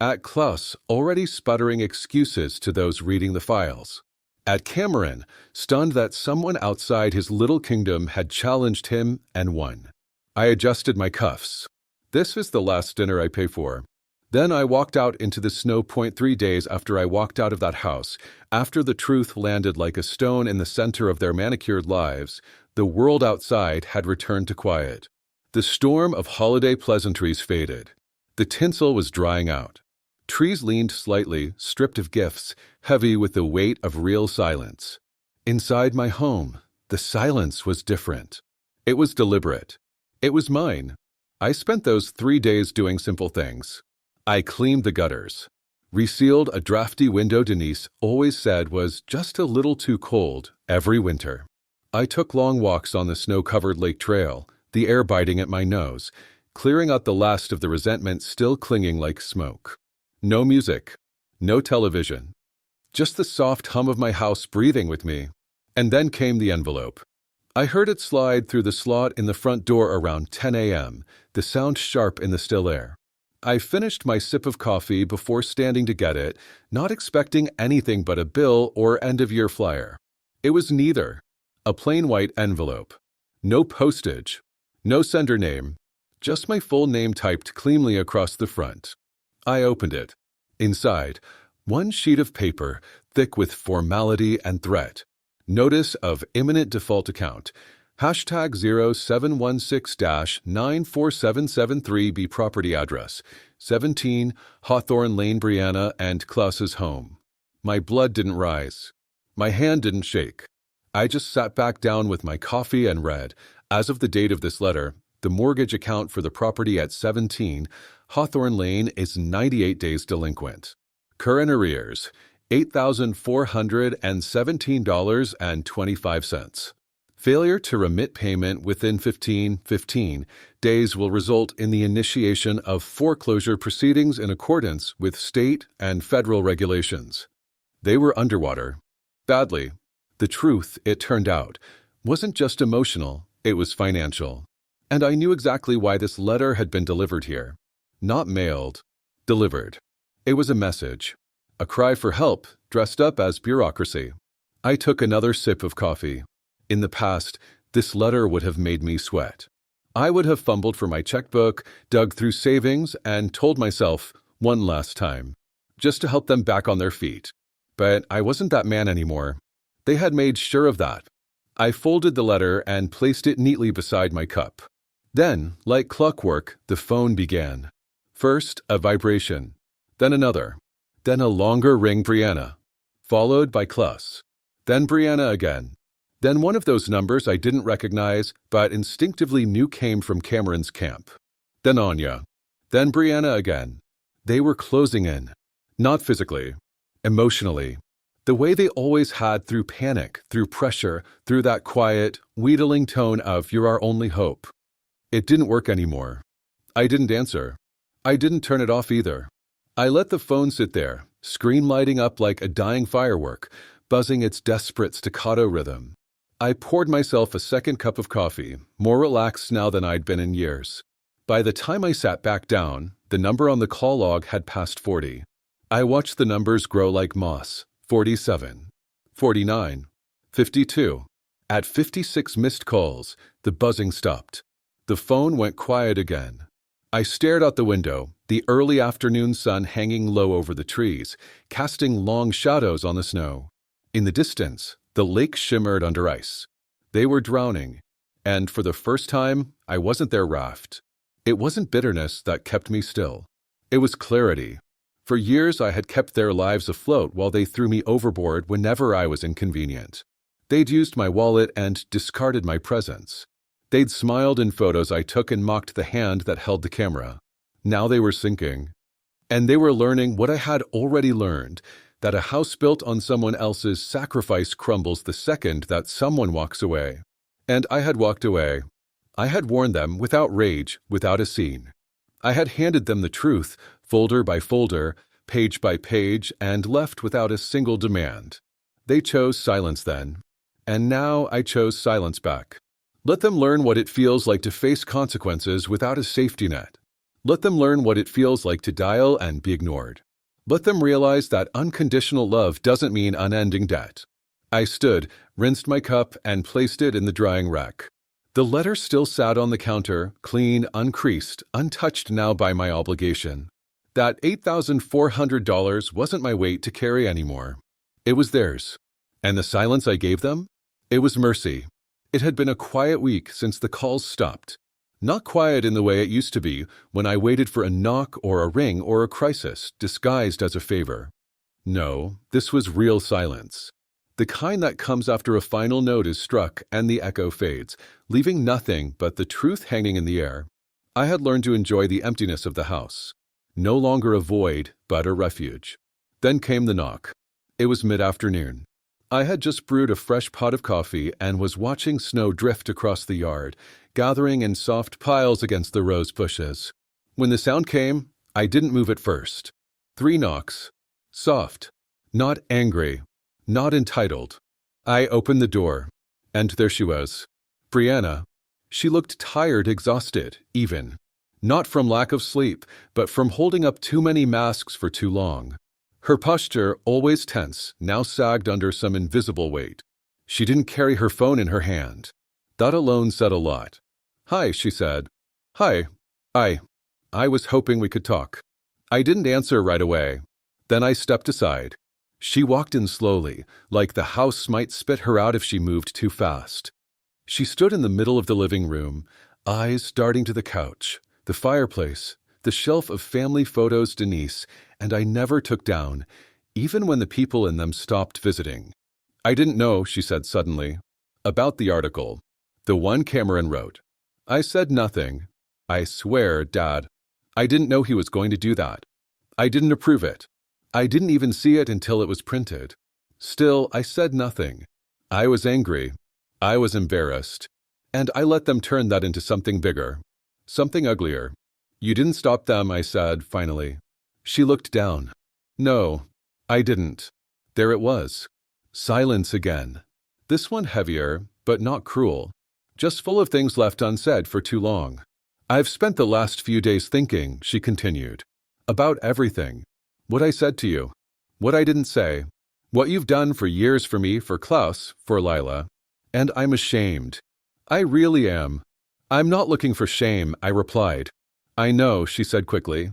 [SPEAKER 1] At Klaus, already sputtering excuses to those reading the files. At Cameron, stunned that someone outside his little kingdom had challenged him and won. I adjusted my cuffs. This is the last dinner I pay for. Then I walked out into the snow. 3 days after I walked out of that house, after the truth landed like a stone in the center of their manicured lives, the world outside had returned to quiet. The storm of holiday pleasantries faded. The tinsel was drying out. Trees leaned slightly, stripped of gifts, heavy with the weight of real silence. Inside my home, the silence was different. It was deliberate. It was mine. I spent those 3 days doing simple things. I cleaned the gutters, resealed a drafty window Denise always said was just a little too cold every winter. I took long walks on the snow-covered lake trail, the air biting at my nose, clearing out the last of the resentment still clinging like smoke. No music, no television, just the soft hum of my house breathing with me. And then came the envelope. I heard it slide through the slot in the front door around 10 a.m., the sound sharp in the still air. I finished my sip of coffee before standing to get it, not expecting anything but a bill or end-of-year flyer. It was neither. A plain white envelope. No postage. No sender name. Just my full name typed cleanly across the front. I opened it. Inside, one sheet of paper, thick with formality and threat. Notice of imminent default account. Hashtag 0716-94773B property address. 17 Hawthorne Lane, Brianna, and Klaus's home. My blood didn't rise. My hand didn't shake. I just sat back down with my coffee and read, as of the date of this letter, the mortgage account for the property at 17 Hawthorne Lane is 98 days delinquent. Current arrears, $8,417.25. Failure to remit payment within 15 days will result in the initiation of foreclosure proceedings in accordance with state and federal regulations. They were underwater. Badly. The truth, it turned out, wasn't just emotional, it was financial. And I knew exactly why this letter had been delivered here. Not mailed. Delivered. It was a message. A cry for help, dressed up as bureaucracy. I took another sip of coffee. In the past, this letter would have made me sweat. I would have fumbled for my checkbook, dug through savings, and told myself, one last time, just to help them back on their feet. But I wasn't that man anymore. They had made sure of that. I folded the letter and placed it neatly beside my cup. Then, like clockwork, the phone began. First, a vibration. Then another. Then a longer ring, Brianna. Followed by Klaus. Then Brianna again. Then one of those numbers I didn't recognize, but instinctively knew came from Cameron's camp. Then Anya. Then Brianna again. They were closing in. Not physically. Emotionally. The way they always had through panic, through pressure, through that quiet, wheedling tone of "you're our only hope." It didn't work anymore. I didn't answer. I didn't turn it off either. I let the phone sit there, screen lighting up like a dying firework, buzzing its desperate staccato rhythm. I poured myself a second cup of coffee, more relaxed now than I'd been in years. By the time I sat back down, the number on the call log had passed 40. I watched the numbers grow like moss. 47. 49. 52. At 56 missed calls, the buzzing stopped. The phone went quiet again. I stared out the window, the early afternoon sun hanging low over the trees, casting long shadows on the snow. In the distance, the lake shimmered under ice. They were drowning, and for the first time, I wasn't their raft. It wasn't bitterness that kept me still. It was clarity. For years, I had kept their lives afloat while they threw me overboard whenever I was inconvenient. They'd used my wallet and discarded my presence. They'd smiled in photos I took and mocked the hand that held the camera. Now they were sinking. And they were learning what I had already learned, that a house built on someone else's sacrifice crumbles the second that someone walks away. And I had walked away. I had warned them without rage, without a scene. I had handed them the truth, folder by folder, page by page, and left without a single demand. They chose silence then. And now I chose silence back. Let them learn what it feels like to face consequences without a safety net. Let them learn what it feels like to dial and be ignored. Let them realize that unconditional love doesn't mean unending debt. I stood, rinsed my cup, and placed it in the drying rack. The letter still sat on the counter, clean, uncreased, untouched now by my obligation. That $8,400 wasn't my weight to carry anymore. It was theirs. And the silence I gave them? It was mercy. It had been a quiet week since the calls stopped. Not quiet in the way it used to be when I waited for a knock or a ring or a crisis disguised as a favor. No, this was real silence. The kind that comes after a final note is struck and the echo fades, leaving nothing but the truth hanging in the air. I had learned to enjoy the emptiness of the house. No longer a void, but a refuge. Then came the knock. It was mid-afternoon. I had just brewed a fresh pot of coffee and was watching snow drift across the yard, gathering in soft piles against the rose bushes. When the sound came, I didn't move at first. 3 knocks. Soft. Not angry. Not entitled. I opened the door, and there she was. Brianna. She looked tired, exhausted, even. Not from lack of sleep, but from holding up too many masks for too long. Her posture, always tense, now sagged under some invisible weight. She didn't carry her phone in her hand. That alone said a lot. "Hi," she said. "Hi. I was hoping we could talk." I didn't answer right away. Then I stepped aside. She walked in slowly, like the house might spit her out if she moved too fast. She stood in the middle of the living room, eyes darting to the couch, the fireplace, the shelf of family photos Denise and I never took down, even when the people in them stopped visiting. "I didn't know," she said suddenly, "about the article, the one Cameron wrote." I said nothing. I swear, Dad, I didn't know he was going to do that. I didn't approve it. I didn't even see it until it was printed. Still, I said nothing. I was angry. I was embarrassed. And I let them turn that into something bigger, something uglier. "You didn't stop them," I said, finally. She looked down. No, I didn't. There it was. Silence again. This one heavier, but not cruel. Just full of things left unsaid for too long. "I've spent the last few days thinking," she continued, "about everything. What I said to you. What I didn't say. What you've done for years for me, for Klaus, for Lila. And I'm ashamed. I really am." "I'm not looking for shame," I replied. "I know," she said quickly.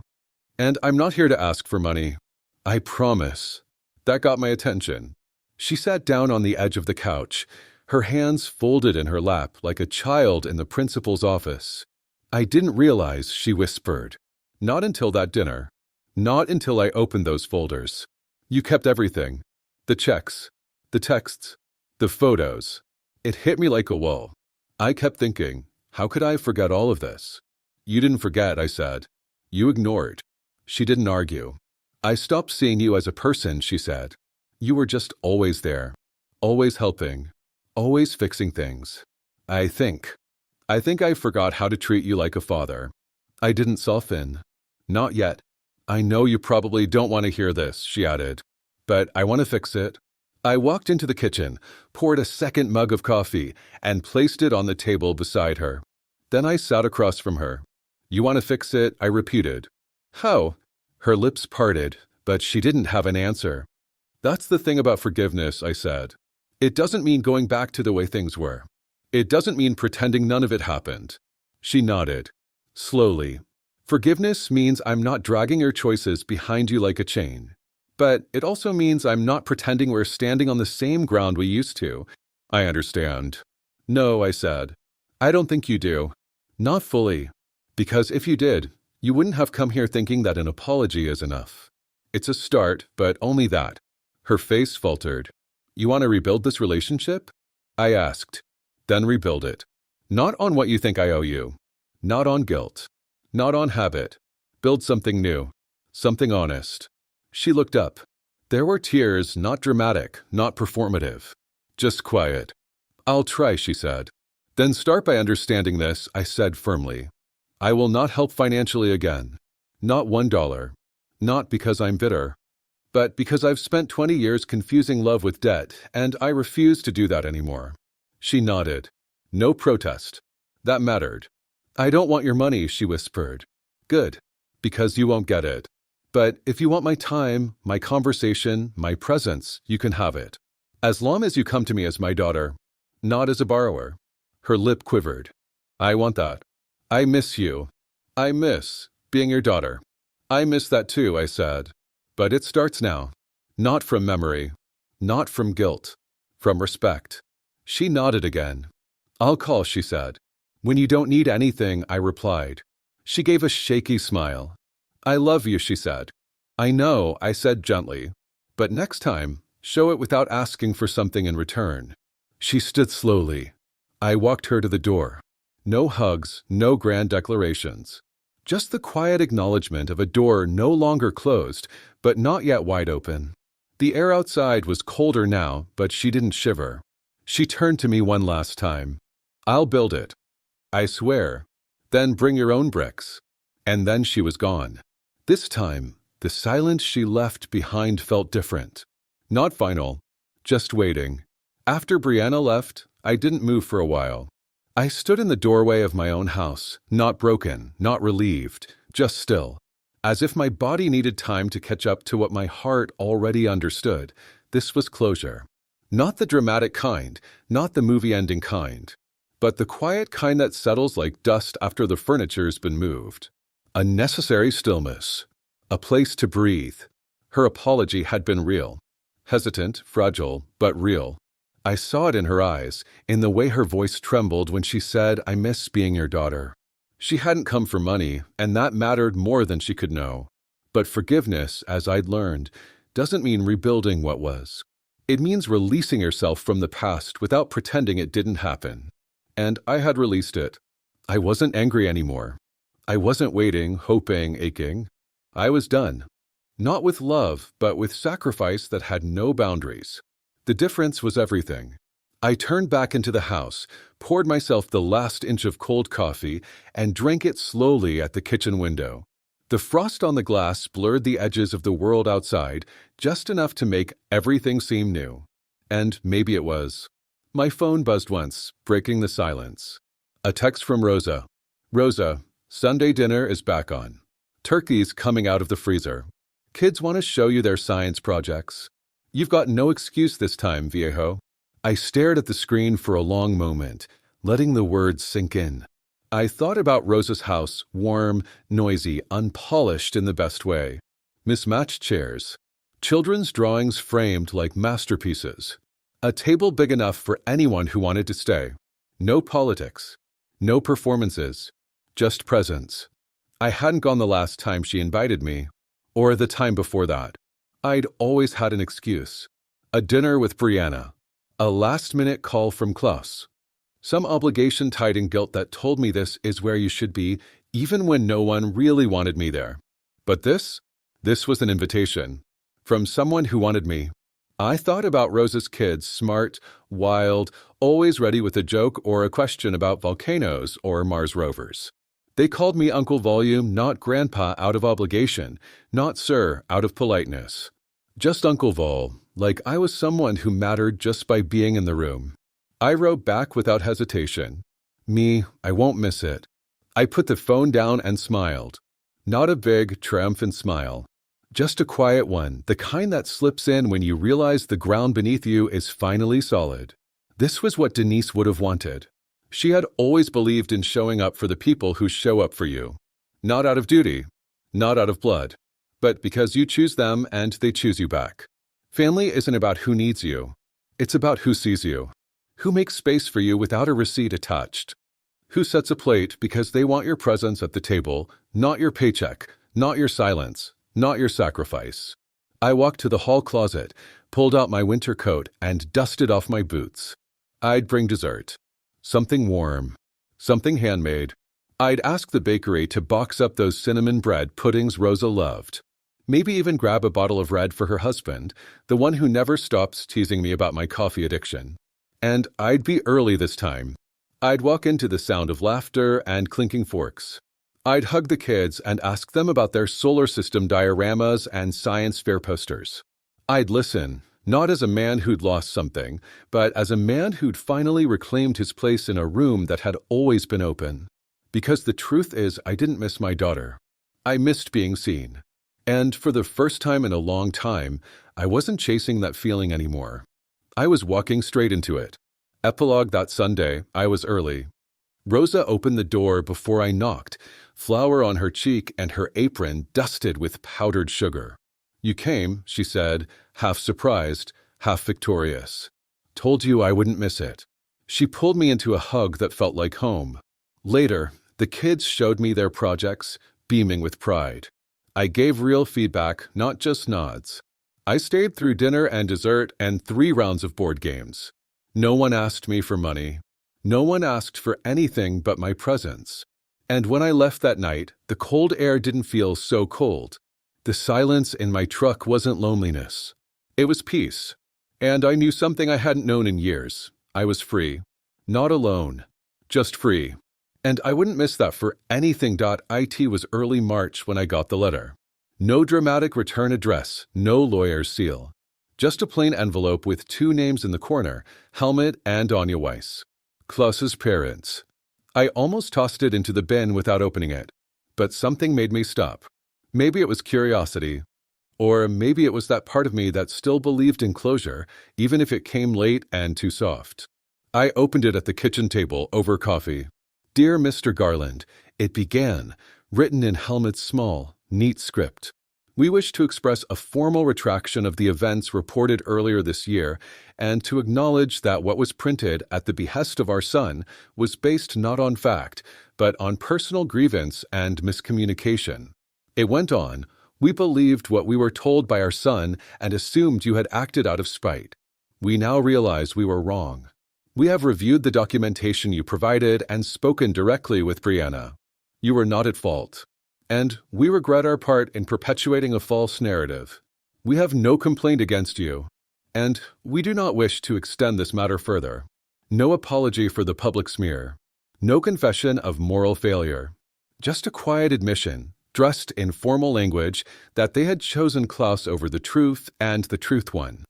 [SPEAKER 1] "And I'm not here to ask for money. I promise." That got my attention. She sat down on the edge of the couch, her hands folded in her lap like a child in the principal's office. "I didn't realize," she whispered. "Not until that dinner. Not until I opened those folders. You kept everything. The checks, the texts, the photos. It hit me like a wall. I kept thinking, how could I forget all of this?" "You didn't forget," I said. "You ignored." She didn't argue. "I stopped seeing you as a person," she said. "You were just always there, always helping, always fixing things. I think I forgot how to treat you like a father. I didn't soften. Not yet. I know you probably don't want to hear this," she added, "but I want to fix it." I walked into the kitchen, poured a second mug of coffee, and placed it on the table beside her. Then I sat across from her. "You want to fix it?" I repeated. "How?" Her lips parted, but she didn't have an answer. "That's the thing about forgiveness," I said. "It doesn't mean going back to the way things were. It doesn't mean pretending none of it happened." She nodded. Slowly. "Forgiveness means I'm not dragging your choices behind you like a chain. But it also means I'm not pretending we're standing on the same ground we used to." "I understand." "No," I said. "I don't think you do. Not fully. Because if you did, you wouldn't have come here thinking that an apology is enough. It's a start, but only that." Her face faltered. "You want to rebuild this relationship?" I asked. "Then rebuild it." Not on what you think I owe you. Not on guilt. Not on habit. Build something new. Something honest. She looked up. There were tears, not dramatic, not performative. Just quiet. I'll try, she said. Then start by understanding this, I said firmly. I will not help financially again. Not $1. Not because I'm bitter. But because I've spent 20 years confusing love with debt, and I refuse to do that anymore. She nodded. No protest. That mattered. I don't want your money, she whispered. Good. Because you won't get it. But if you want my time, my conversation, my presence, you can have it. As long as you come to me as my daughter, not as a borrower. Her lip quivered. I want that. I miss you. I miss being your daughter. I miss that too, I said. But it starts now. Not from memory. Not from guilt. From respect. She nodded again. I'll call, she said. When you don't need anything, I replied. She gave a shaky smile. I love you, she said. I know, I said gently. But next time, show it without asking for something in return. She stood slowly. I walked her to the door. No hugs, no grand declarations. Just the quiet acknowledgement of a door no longer closed, but not yet wide open. The air outside was colder now, but she didn't shiver. She turned to me one last time. I'll build it. I swear. Then bring your own bricks. And then she was gone. This time, the silence she left behind felt different. Not final, just waiting. After Brianna left, I didn't move for a while. I stood in the doorway of my own house, not broken, not relieved, just still. As if my body needed time to catch up to what my heart already understood. This was closure. Not the dramatic kind, not the movie-ending kind, but the quiet kind that settles like dust after the furniture's been moved. A necessary stillness. A place to breathe. Her apology had been real. Hesitant, fragile, but real. I saw it in her eyes, in the way her voice trembled when she said, I miss being your daughter. She hadn't come for money, and that mattered more than she could know. But forgiveness, as I'd learned, doesn't mean rebuilding what was. It means releasing yourself from the past without pretending it didn't happen. And I had released it. I wasn't angry anymore. I wasn't waiting, hoping, aching. I was done. Not with love, but with sacrifice that had no boundaries. The difference was everything. I turned back into the house, poured myself the last inch of cold coffee, and drank it slowly at the kitchen window. The frost on the glass blurred the edges of the world outside, just enough to make everything seem new. And maybe it was. My phone buzzed once, breaking the silence. A text from Rosa. Rosa, Sunday dinner is back on. Turkey's coming out of the freezer. Kids want to show you their science projects. You've got no excuse this time, viejo. I stared at the screen for a long moment, letting the words sink in. I thought about Rosa's house, warm, noisy, unpolished in the best way. Mismatched chairs. Children's drawings framed like masterpieces. A table big enough for anyone who wanted to stay. No politics. No performances. Just presence. I hadn't gone the last time she invited me, or the time before that. I'd always had an excuse. A dinner with Brianna. A last-minute call from Klaus. Some obligation tied in guilt that told me this is where you should be, even when no one really wanted me there. But this was an invitation. From someone who wanted me. I thought about Rosa's kids, smart, wild, always ready with a joke or a question about volcanoes or Mars rovers. They called me Uncle Volume, not Grandpa out of obligation, not Sir out of politeness. Just Uncle Vol, like I was someone who mattered just by being in the room. I wrote back without hesitation. Me, I won't miss it. I put the phone down and smiled. Not a big, triumphant smile. Just a quiet one, the kind that slips in when you realize the ground beneath you is finally solid. This was what Denise would have wanted. She had always believed in showing up for the people who show up for you. Not out of duty, not out of blood, but because you choose them and they choose you back. Family isn't about who needs you. It's about who sees you. Who makes space for you without a receipt attached. Who sets a plate because they want your presence at the table, not your paycheck, not your silence, not your sacrifice. I walked to the hall closet, pulled out my winter coat, and dusted off my boots. I'd bring dessert. Something warm. something handmade. I'd ask the bakery to box up those cinnamon bread puddings Rosa loved. Maybe even grab a bottle of red for her husband, the one who never stops teasing me about my coffee addiction. And I'd be early this time. I'd walk into the sound of laughter and clinking forks. I'd hug the kids and ask them about their solar system dioramas and science fair posters. I'd listen, not as a man who'd lost something, but as a man who'd finally reclaimed his place in a room that had always been open. Because the truth is, I didn't miss my daughter. I missed being seen. And for the first time in a long time, I wasn't chasing that feeling anymore. I was walking straight into it. Epilogue that Sunday, I was early. Rosa opened the door before I knocked, flour on her cheek and her apron dusted with powdered sugar. "You came," she said, half surprised, half victorious. "Told you I wouldn't miss it." She pulled me into a hug that felt like home. Later, the kids showed me their projects, beaming with pride. I gave real feedback, not just nods. I stayed through dinner and dessert and 3 rounds of board games. No one asked me for money. No one asked for anything but my presence. And when I left that night, the cold air didn't feel so cold. The silence in my truck wasn't loneliness. It was peace. And I knew something I hadn't known in years. I was free. Not alone. Just free. And I wouldn't miss that for anything. It was early March when I got the letter. No dramatic return address, no lawyer's seal. Just a plain envelope with 2 names in the corner, Helmut and Anya Weiss. Klaus's parents. I almost tossed it into the bin without opening it. But something made me stop. Maybe it was curiosity. Or maybe it was that part of me that still believed in closure, even if it came late and too soft. I opened it at the kitchen table over coffee. "Dear Mr. Garland," it began, written in Helmut's small, neat script. "We wish to express a formal retraction of the events reported earlier this year and to acknowledge that what was printed at the behest of our son was based not on fact, but on personal grievance and miscommunication." It went on, "We believed what we were told by our son and assumed you had acted out of spite. We now realize we were wrong. We have reviewed the documentation you provided and spoken directly with Brianna. You were not at fault. And we regret our part in perpetuating a false narrative. We have no complaint against you. And we do not wish to extend this matter further. No apology for the public smear. No confession of moral failure. Just a quiet admission, dressed in formal language, that they had chosen Klaus over the truth and the truth one."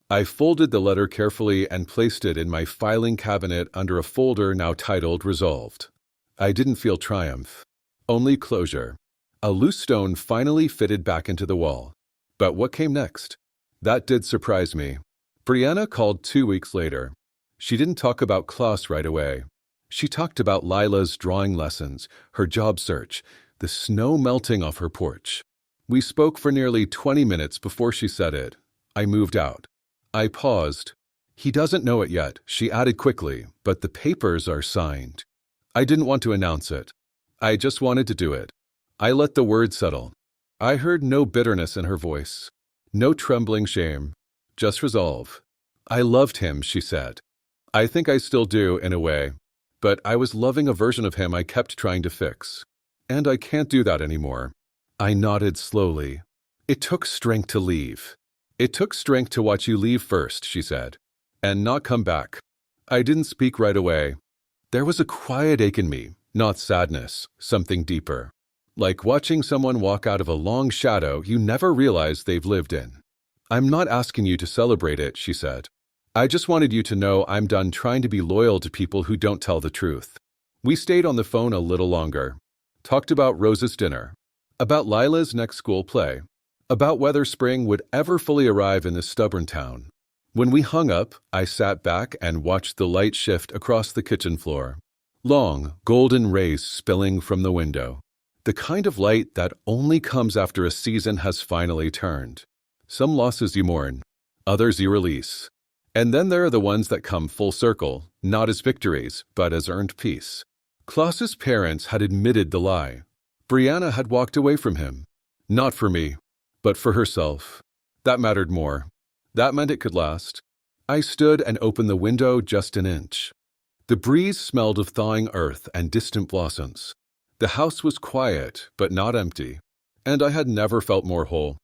[SPEAKER 1] I folded the letter carefully and placed it in my filing cabinet under a folder now titled Resolved. I didn't feel triumph, only closure. A loose stone finally fitted back into the wall. But what came next? That did surprise me. Brianna called 2 weeks later. She didn't talk about Klaus right away. She talked about Lila's drawing lessons, her job search, the snow melting off her porch. We spoke for nearly 20 minutes before she said it. I moved out. I paused. "He doesn't know it yet," she added quickly, "but the papers are signed." I didn't want to announce it. I just wanted to do it. I let the words settle. I heard no bitterness in her voice, no trembling shame, just resolve. "I loved him," she said. "I think I still do, in a way. But I was loving a version of him I kept trying to fix. And I can't do that anymore." I nodded slowly. "It took strength to leave. It took strength to watch you leave first," she said, "and not come back." I didn't speak right away. There was a quiet ache in me, not sadness, something deeper. Like watching someone walk out of a long shadow you never realized they've lived in. "I'm not asking you to celebrate it," she said. "I just wanted you to know I'm done trying to be loyal to people who don't tell the truth." We stayed on the phone a little longer. Talked about Rosa's dinner. About Lila's next school play. About whether spring would ever fully arrive in this stubborn town. When we hung up, I sat back and watched the light shift across the kitchen floor. Long, golden rays spilling from the window. The kind of light that only comes after a season has finally turned. Some losses you mourn, others you release. And then there are the ones that come full circle, not as victories, but as earned peace. Klaus's parents had admitted the lie. Brianna had walked away from him. Not for me, but for herself. That mattered more. That meant it could last. I stood and opened the window just an inch. The breeze smelled of thawing earth and distant blossoms. The house was quiet, but not empty, and I had never felt more whole.